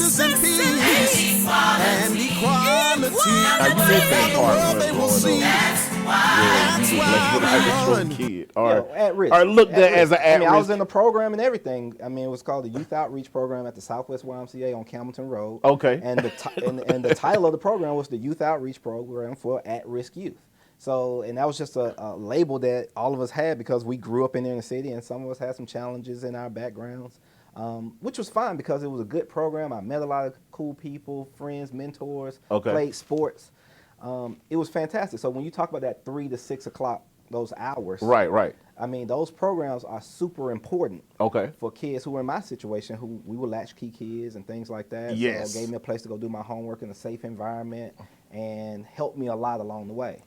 justice and peace and equality. Now you missed that part they will see. That's why we run. Kid. Or at risk. looked at as an at-risk. I was in the program and everything. I mean, it was called the Youth Outreach Program at the Southwest YMCA on Campbellton Road. Okay. And the title of the program was the Youth Outreach Program for At-Risk Youth. So, and that was just a label that all of us had because we grew up in the inner city and some of us had some challenges in our backgrounds, which was fine because it was a good program. I met a lot of cool people, friends, mentors, played sports. It was fantastic. So when you talk about that 3 to 6 o'clock, those hours. Right. I mean, those programs are super important. Okay. For kids who were in my situation, who we were latchkey kids and things like that. Yes. So it gave me a place to go do my homework in a safe environment and helped me a lot along the way.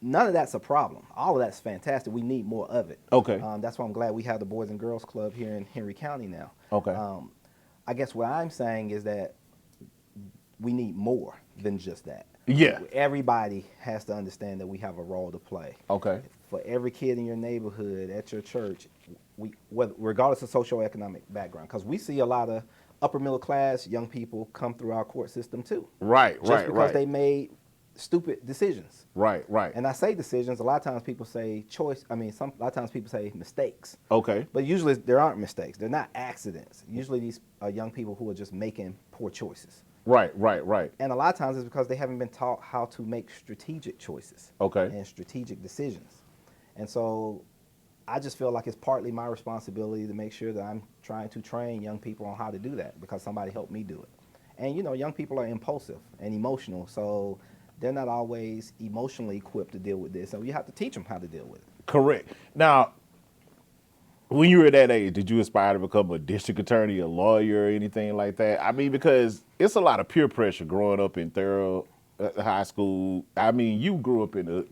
None of that's a problem. All of that's fantastic. We need more of it. Okay. That's why I'm glad we have the Boys and Girls Club here in Henry County now. Okay. I guess what I'm saying is that we need more than just that. Yeah. Everybody has to understand that we have a role to play. Okay. For every kid in your neighborhood, at your church, regardless of socioeconomic background, because we see a lot of upper middle class young people come through our court system too. Right. Just because they made stupid decisions. Right. And I say decisions, a lot of times people say choice, a lot of times people say mistakes. Okay. But usually there aren't mistakes. They're not accidents. Usually these are young people who are just making poor choices. Right. And a lot of times it's because they haven't been taught how to make strategic choices. Okay. And strategic decisions. And so I just feel like it's partly my responsibility to make sure that I'm trying to train young people on how to do that because somebody helped me do it. And young people are impulsive and emotional, so they're not always emotionally equipped to deal with this. So you have to teach them how to deal with it. Correct. Now, when you were that age, did you aspire to become a district attorney, a lawyer, or anything like that? I mean, because it's a lot of peer pressure growing up in Thorough high school. I mean, you grew up in the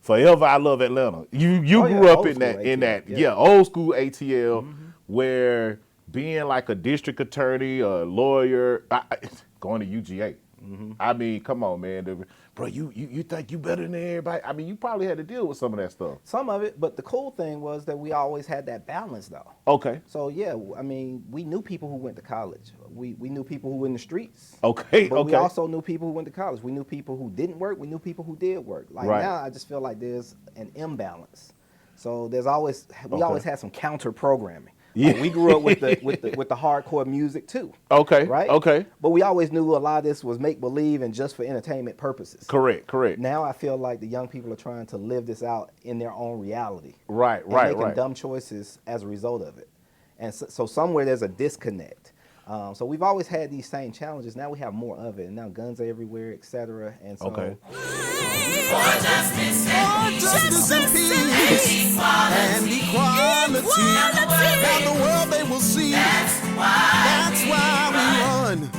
forever I love Atlanta. You grew up in that old school ATL where being like a district attorney, a lawyer, going to UGA. I mean, come on, man. Bro, you think you better than everybody? I mean, you probably had to deal with some of that stuff. Some of it, but the cool thing was that we always had that balance, though. Okay. So, yeah, I mean, we knew people who went to college. We knew people who were in the streets. Okay, but we also knew people who went to college. We knew people who didn't work. We knew people who did work. Like now, I just feel like there's an imbalance. So we always had some counter programming. Yeah. We grew up with the hardcore music too. Okay. Right? Okay. But we always knew a lot of this was make believe and just for entertainment purposes. Correct. Now I feel like the young people are trying to live this out in their own reality. Right. Making dumb choices as a result of it. And so somewhere there's a disconnect. So we've always had these same challenges. Now we have more of it. And now guns are everywhere, et cetera. And so For justice and peace and equality. Now the world they will see. That's why.